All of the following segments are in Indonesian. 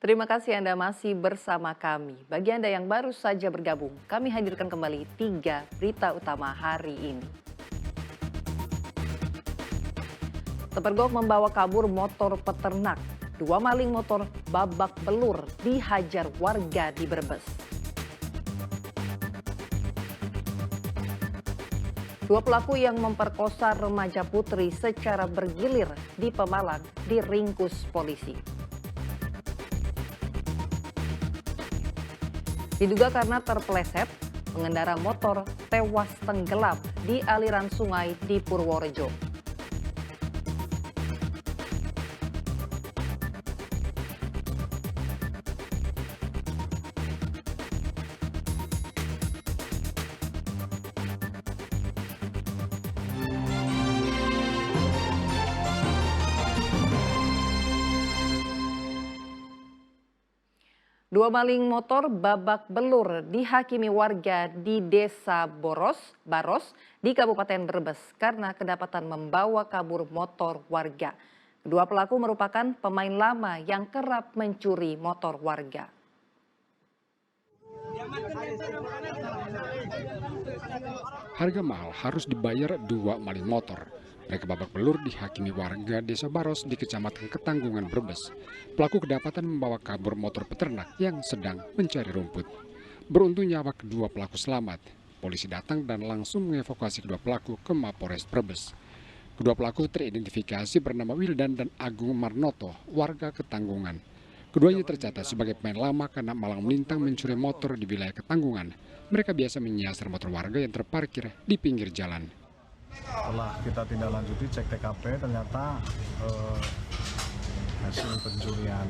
Terima kasih Anda masih bersama kami. Bagi Anda yang baru saja bergabung, kami hadirkan kembali 3 berita utama hari ini. Sepergok membawa kabur motor peternak. 2 maling motor babak belur dihajar warga di Brebes. 2 pelaku yang memperkosa remaja putri secara bergilir di Pemalang diringkus polisi. Diduga karena terpeleset, pengendara motor tewas tenggelam di aliran sungai di Purworejo. Dua maling motor babak belur dihakimi warga di Desa Baros di Kabupaten Brebes karena kedapatan membawa kabur motor warga. Kedua pelaku merupakan pemain lama yang kerap mencuri motor warga. Harga mahal harus dibayar 2 maling motor. Mereka babak belur dihakimi warga Desa Baros di Kecamatan Ketanggungan, Brebes. Pelaku kedapatan membawa kabur motor peternak yang sedang mencari rumput. Beruntung nyawa kedua pelaku selamat. Polisi datang dan langsung mengevakuasi kedua pelaku ke Mapores Brebes. Kedua pelaku teridentifikasi bernama Wildan dan Agung Marnoto, warga Ketanggungan. Keduanya tercatat sebagai pemain lama karena malang melintang mencuri motor di wilayah Ketanggungan. Mereka biasa menyasar motor warga yang terparkir di pinggir jalan. Setelah kita tindak lanjuti cek TKP, ternyata hasil pencurian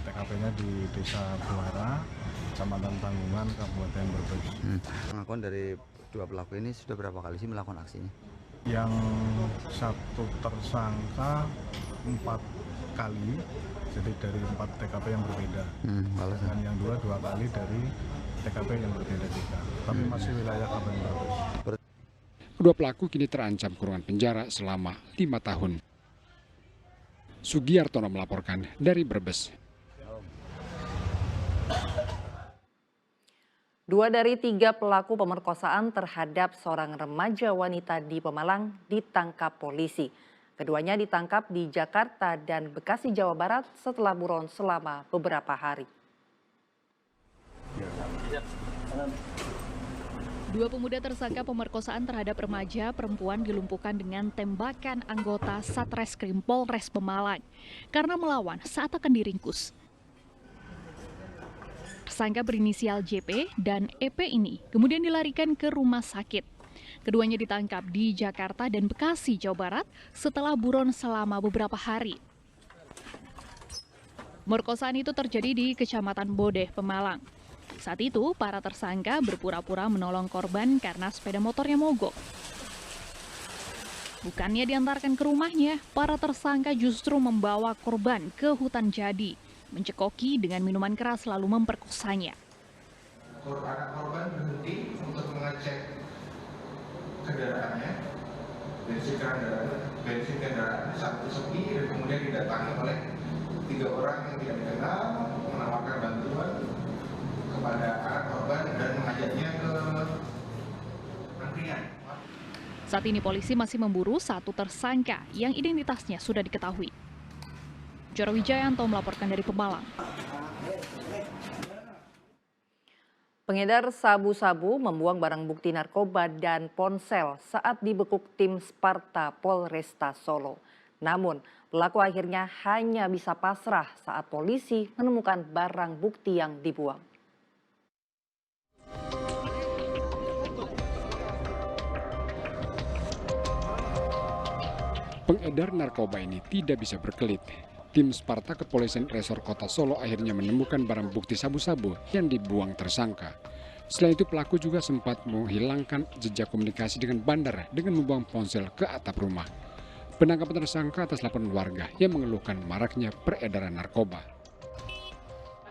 TKP-nya di Desa Buara, Kecamatan Tanggungan, Kabupaten Brebes. Pengakuan dari 2 pelaku ini sudah berapa kali sih melakukan aksinya? Yang satu tersangka 4 kali, jadi dari 4 TKP yang berbeda. Dan yang 2 kali dari TKP yang berbeda juga. Tapi masih wilayah Kabupaten Brebes. Kedua pelaku kini terancam kurungan penjara selama 5 tahun. Sugiartono melaporkan dari Brebes. 2 dari 3 pelaku pemerkosaan terhadap seorang remaja wanita di Pemalang ditangkap polisi. Keduanya ditangkap di Jakarta dan Bekasi, Jawa Barat setelah buron selama beberapa hari. 2 pemuda tersangka pemerkosaan terhadap remaja perempuan dilumpuhkan dengan tembakan anggota Satreskrim Polres Pemalang karena melawan saat akan diringkus. Tersangka berinisial JP dan EP ini kemudian dilarikan ke rumah sakit. Keduanya ditangkap di Jakarta dan Bekasi, Jawa Barat setelah buron selama beberapa hari. Pemerkosaan itu terjadi di Kecamatan Bodeh, Pemalang. Saat itu, para tersangka berpura-pura menolong korban karena sepeda motornya mogok. Bukannya diantarkan ke rumahnya, para tersangka justru membawa korban ke hutan jadi, mencekoki dengan minuman keras lalu memperkosanya. Anak korban berhenti untuk mengecek kendaraannya, bensin kendaraan satu sepi, dan kemudian didatangi oleh 3 orang yang tidak dikenal, menawarkan bantuan kepada anak korban dan mengajaknya ke angkringan. Saat ini polisi masih memburu 1 tersangka yang identitasnya sudah diketahui. Joro Wijayanto melaporkan dari Pemalang. Pengedar sabu-sabu membuang barang bukti narkoba dan ponsel saat dibekuk tim Sparta Polresta Solo. Namun, pelaku akhirnya hanya bisa pasrah saat polisi menemukan barang bukti yang dibuang. Pengedar narkoba ini tidak bisa berkelit. Tim Sparta Kepolisian Resor Kota Solo akhirnya menemukan barang bukti sabu-sabu yang dibuang tersangka. Selain itu pelaku juga sempat menghilangkan jejak komunikasi dengan bandar dengan membuang ponsel ke atap rumah. Penangkapan tersangka atas laporan warga yang mengeluhkan maraknya peredaran narkoba.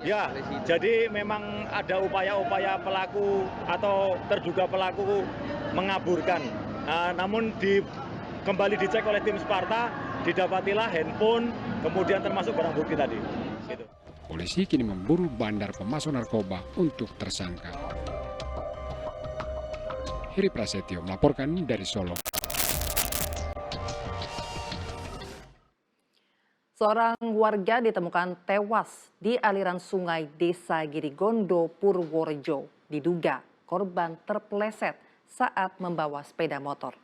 Ya, jadi memang ada upaya-upaya pelaku atau terduga pelaku mengaburkan. Namun kembali dicek oleh tim Sparta, didapatilah handphone, kemudian termasuk barang bukti tadi. Gitu. Polisi kini memburu bandar pemasok narkoba untuk tersangka. Heri Prasetyo melaporkan dari Solo. Seorang warga ditemukan tewas di aliran sungai Desa Girigondo, Purworejo. Diduga korban terpeleset saat membawa sepeda motor.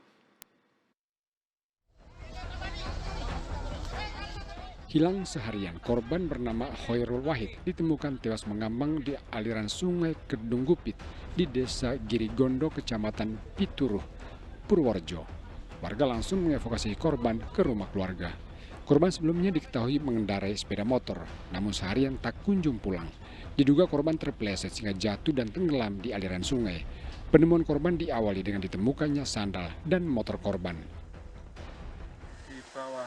Hilang seharian, korban bernama Hoirul Wahid ditemukan tewas mengambang di aliran sungai Kedung Gupit di Desa Girigondo, Kecamatan Pituruh, Purworejo. Warga langsung mengevakuasi korban ke rumah keluarga. Korban sebelumnya diketahui mengendarai sepeda motor, namun seharian tak kunjung pulang. Diduga korban terpeleset sehingga jatuh dan tenggelam di aliran sungai. Penemuan korban diawali dengan ditemukannya sandal dan motor korban. Di bawah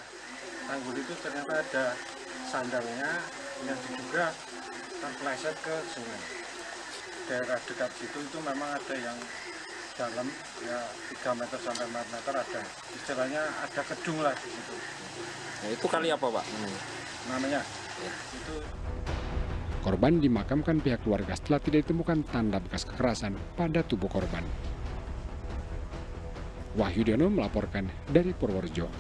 tanggul itu ternyata ada sandalnya yang diduga terpeleset ke sungai. Daerah dekat situ itu memang ada yang dalam, ya 3 meter sampai 4 meter ada. Istilahnya ada kedung lah di situ. Nah, itu kali apa, Pak? Namanya itu. Korban dimakamkan pihak keluarga setelah tidak ditemukan tanda bekas kekerasan pada tubuh korban. Wahyudiono melaporkan dari Purworejo.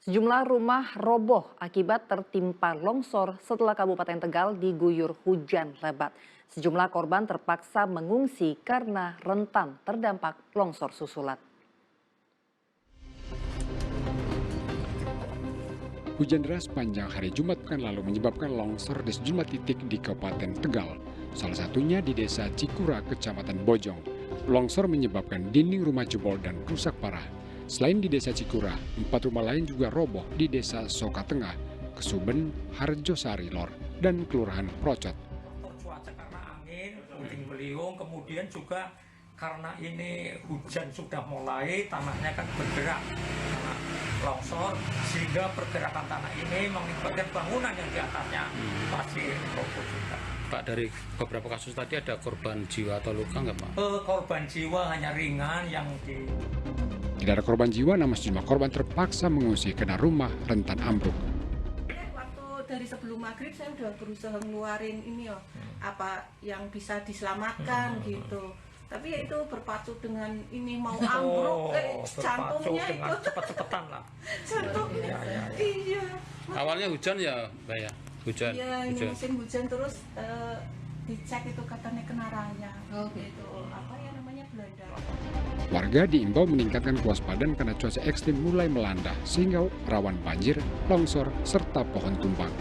Sejumlah rumah roboh akibat tertimpa longsor setelah Kabupaten Tegal diguyur hujan lebat. Sejumlah korban terpaksa mengungsi karena rentan terdampak longsor susulan. Hujan deras panjang hari Jumat pekan lalu menyebabkan longsor di sejumlah titik di Kabupaten Tegal. Salah satunya di Desa Cikura, Kecamatan Bojong. Longsor menyebabkan dinding rumah jebol dan rusak parah. Selain di Desa Cikura, 4 rumah lain juga roboh di Desa Soka Tengah, Kesuben, Harjosari Lor, dan Kelurahan Procot. Cuaca karena angin, puting beliung, kemudian juga karena ini hujan sudah mulai, tanahnya kan bergerak karena longsor, sehingga pergerakan tanah ini mengakibatkan bangunan yang di atasnya masih roboh juga. Pak, dari beberapa kasus tadi ada korban jiwa atau luka nggak, Pak? Korban jiwa hanya ringan yang di... Tidak ada korban jiwa, namun sejumlah korban terpaksa mengungsi karena rumah rentan ambruk. Waktu dari sebelum maghrib saya udah berusaha ngeluarin ini ya, apa yang bisa diselamatkan gitu. Tapi ya itu berpacu dengan ini mau ambruk, jantungnya itu cepet-cepetan lah. Jantungnya, iya. Awalnya hujan ya, Mbak ya? Hujan. Iya, ini musim hujan terus dicek itu katanya kena raya. Gitu. Apa ya namanya, Belanda. Warga diimbau meningkatkan kewaspadaan karena cuaca ekstrim mulai melanda sehingga rawan banjir, longsor, serta pohon tumbang.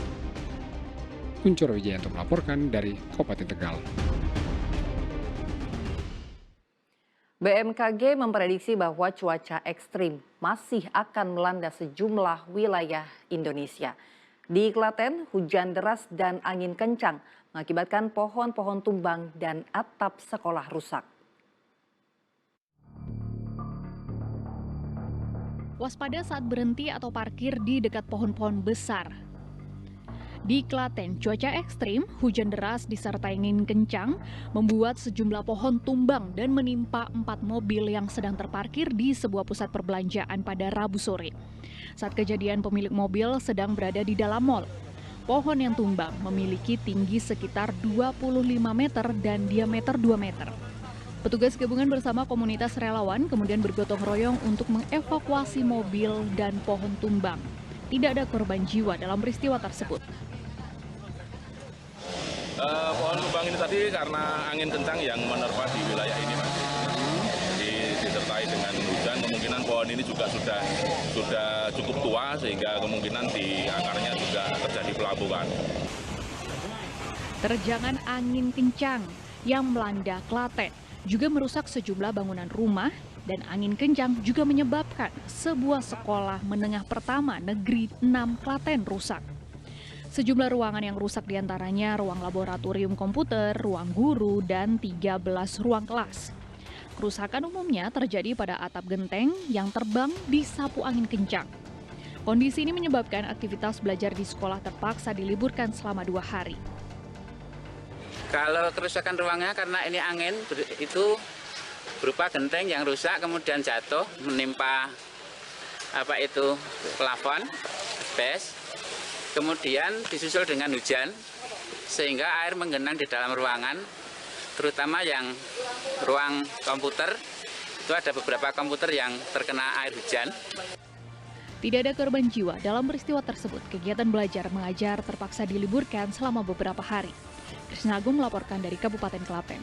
Kuncoro Wijayanto melaporkan dari Kabupaten Tegal. BMKG memprediksi bahwa cuaca ekstrim masih akan melanda sejumlah wilayah Indonesia. Di Klaten, hujan deras dan angin kencang mengakibatkan pohon-pohon tumbang dan atap sekolah rusak. Waspada saat berhenti atau parkir di dekat pohon-pohon besar. Di Klaten, cuaca ekstrim, hujan deras disertai angin kencang membuat sejumlah pohon tumbang dan menimpa 4 mobil yang sedang terparkir di sebuah pusat perbelanjaan pada Rabu sore. Saat kejadian, pemilik mobil sedang berada di dalam mal. Pohon yang tumbang memiliki tinggi sekitar 25 meter dan diameter 2 meter. Petugas gabungan bersama komunitas relawan kemudian bergotong royong untuk mengevakuasi mobil dan pohon tumbang. Tidak ada korban jiwa dalam peristiwa tersebut. Pohon tumbang ini tadi karena angin kencang yang menerpa di wilayah ini, Mas. Jadi disertai dengan hujan, kemungkinan pohon ini juga sudah cukup tua sehingga kemungkinan di akarnya juga terjadi pelabuhan. Terjangan angin kencang yang melanda Klaten juga merusak sejumlah bangunan rumah dan angin kencang juga menyebabkan sebuah sekolah menengah pertama Negeri 6 Klaten rusak. Sejumlah ruangan yang rusak diantaranya ruang laboratorium komputer, ruang guru, dan 13 ruang kelas. Kerusakan umumnya terjadi pada atap genteng yang terbang disapu angin kencang. Kondisi ini menyebabkan aktivitas belajar di sekolah terpaksa diliburkan selama 2 hari. Kalau kerusakan ruangnya karena ini angin itu berupa genteng yang rusak kemudian jatuh menimpa plafon, asbes. kemudian disusul dengan hujan, sehingga air menggenang di dalam ruangan, terutama yang ruang komputer, itu ada beberapa komputer yang terkena air hujan. Tidak ada korban jiwa dalam peristiwa tersebut. Kegiatan belajar mengajar terpaksa diliburkan selama beberapa hari. Krisna Agung melaporkan dari Kabupaten Klaten.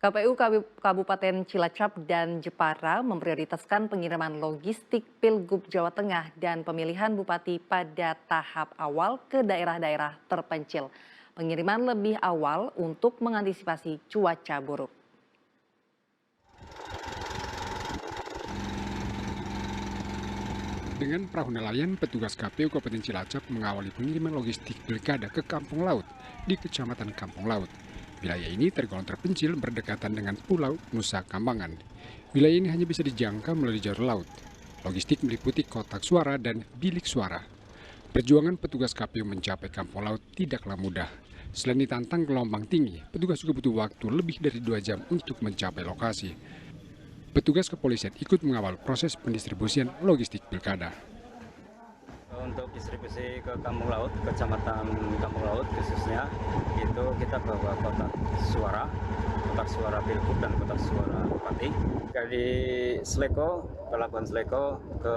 KPU Kabupaten Cilacap dan Jepara memprioritaskan pengiriman logistik Pilgub Jawa Tengah dan pemilihan bupati pada tahap awal ke daerah-daerah terpencil. Pengiriman lebih awal untuk mengantisipasi cuaca buruk. Dengan perahu nelayan, petugas KPU Kabupaten Cilacap mengawali pengiriman logistik pilkada ke Kampung Laut di Kecamatan Kampung Laut. Wilayah ini tergolong terpencil berdekatan dengan Pulau Nusa Kambangan. Wilayah ini hanya bisa dijangkau melalui jalur laut. Logistik meliputi kotak suara dan bilik suara. Perjuangan petugas KPU mencapai Kampung Laut tidaklah mudah. Selain ditantang gelombang tinggi, petugas juga butuh waktu lebih dari 2 jam untuk mencapai lokasi. Petugas kepolisian ikut mengawal proses pendistribusian logistik pilkada. Untuk distribusi ke Kampung Laut, Kecamatan Kampung Laut khususnya, itu kita bawa kotak suara Pilgub dan kotak suara Bupati. Dari Sleko, Pelabuhan Sleko ke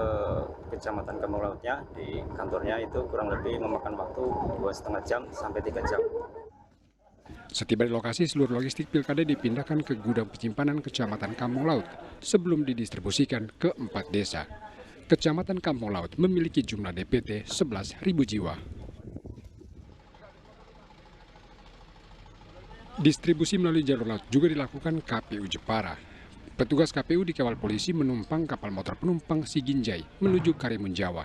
Kecamatan Kampung Lautnya, di kantornya itu kurang lebih memakan waktu 2,5 jam sampai 3 jam. Setiba di lokasi, seluruh logistik pilkada dipindahkan ke gudang penyimpanan Kecamatan Kampung Laut sebelum didistribusikan ke 4 desa. Kecamatan Kampung Laut memiliki jumlah DPT 11.000 jiwa. Distribusi melalui jalur laut juga dilakukan KPU Jepara. Petugas KPU dikawal polisi menumpang kapal motor penumpang Siginjai menuju Karimun Jawa.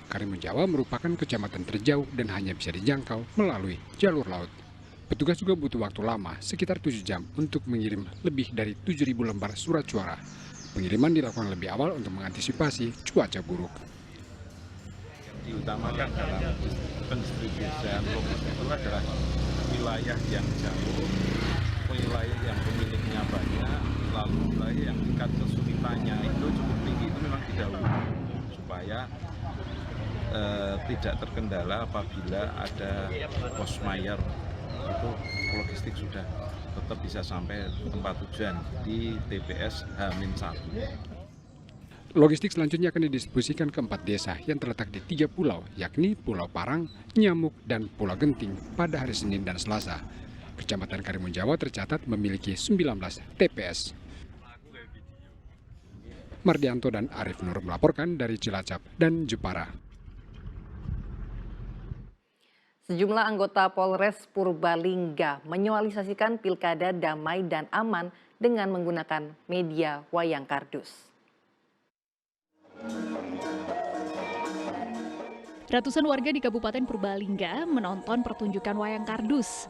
Karimun Jawa merupakan kecamatan terjauh dan hanya bisa dijangkau melalui jalur laut. Petugas juga butuh waktu lama, sekitar 7 jam, untuk mengirim lebih dari 7.000 lembar surat suara. Pengiriman dilakukan lebih awal untuk mengantisipasi cuaca buruk. Diutamakan dalam pendistribusian logistik itu adalah wilayah yang jauh, wilayah yang pemiliknya banyak, lalu wilayah yang tingkat kesulitannya itu cukup tinggi, itu memang didahului supaya tidak terkendala apabila ada force majeure, itu logistik sudah tetap bisa sampai tempat tujuan di TPS H-1. Logistik selanjutnya akan didistribusikan ke 4 desa yang terletak di 3 pulau, yakni Pulau Parang, Nyamuk, dan Pulau Genting pada hari Senin dan Selasa. Kecamatan Karimun Jawa tercatat memiliki 19 TPS. Mardianto dan Arif Nur melaporkan dari Cilacap dan Jepara. Sejumlah anggota Polres Purbalingga menyualisasikan pilkada damai dan aman dengan menggunakan media wayang kardus. Ratusan warga di Kabupaten Purbalingga menonton pertunjukan wayang kardus.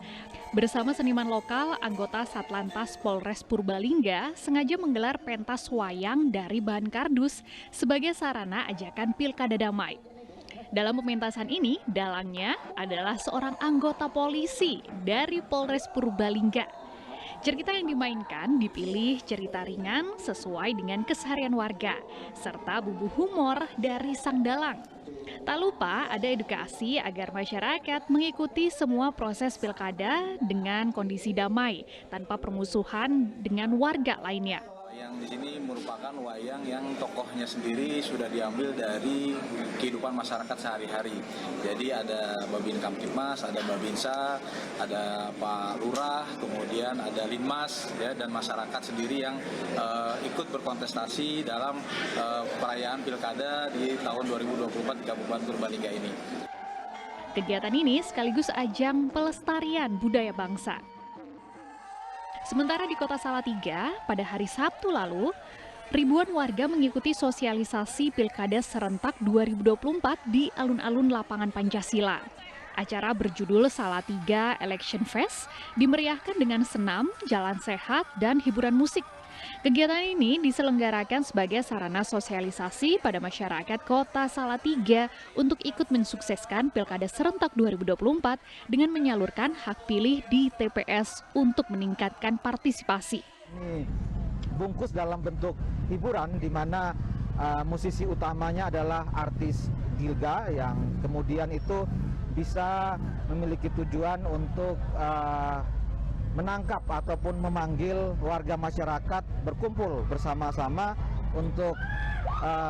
Bersama seniman lokal, anggota Satlantas Polres Purbalingga sengaja menggelar pentas wayang dari bahan kardus sebagai sarana ajakan pilkada damai. Dalam pementasan ini, dalangnya adalah seorang anggota polisi dari Polres Purbalingga. Cerita yang dimainkan dipilih cerita ringan sesuai dengan keseharian warga, serta bumbu humor dari sang dalang. Tak lupa ada edukasi agar masyarakat mengikuti semua proses pilkada dengan kondisi damai, tanpa permusuhan dengan warga lainnya. Yang di sini merupakan wayang yang tokohnya sendiri sudah diambil dari kehidupan masyarakat sehari-hari. Jadi ada Babin Kamtipmas, ada Babinsa, ada Pak Lurah, kemudian ada Linmas, ya, dan masyarakat sendiri yang ikut berkontestasi dalam perayaan pilkada di tahun 2024 di Kabupaten Purbalingga ini. Kegiatan ini sekaligus ajang pelestarian budaya bangsa. Sementara di Kota Salatiga, pada hari Sabtu lalu, ribuan warga mengikuti sosialisasi Pilkada Serentak 2024 di alun-alun lapangan Pancasila. Acara berjudul Salatiga Election Fest dimeriahkan dengan senam, jalan sehat, dan hiburan musik. Kegiatan ini diselenggarakan sebagai sarana sosialisasi pada masyarakat Kota Salatiga untuk ikut mensukseskan Pilkada Serentak 2024 dengan menyalurkan hak pilih di TPS untuk meningkatkan partisipasi. Ini bungkus dalam bentuk hiburan di mana musisi utamanya adalah artis Gilga yang kemudian itu bisa memiliki tujuan untuk menangkap ataupun memanggil warga masyarakat berkumpul bersama-sama untuk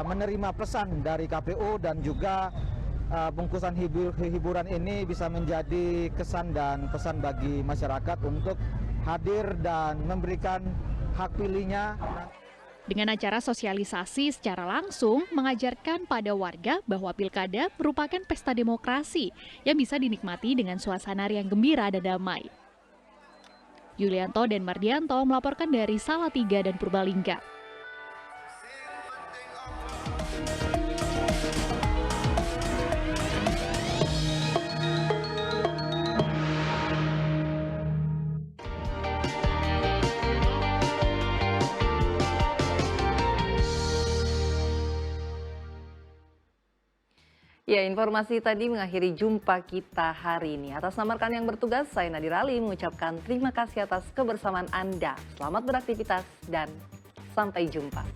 menerima pesan dari KPU dan juga bungkusan hiburan ini bisa menjadi kesan dan pesan bagi masyarakat untuk hadir dan memberikan hak pilihnya. Dengan acara sosialisasi secara langsung mengajarkan pada warga bahwa pilkada merupakan pesta demokrasi yang bisa dinikmati dengan suasana yang gembira dan damai. Yulianto dan Mardianto melaporkan dari Salatiga dan Purbalingga. Ya, informasi tadi mengakhiri jumpa kita hari ini. Atas nama rekan yang bertugas, saya Nadira Ali mengucapkan terima kasih atas kebersamaan Anda. Selamat beraktivitas dan sampai jumpa.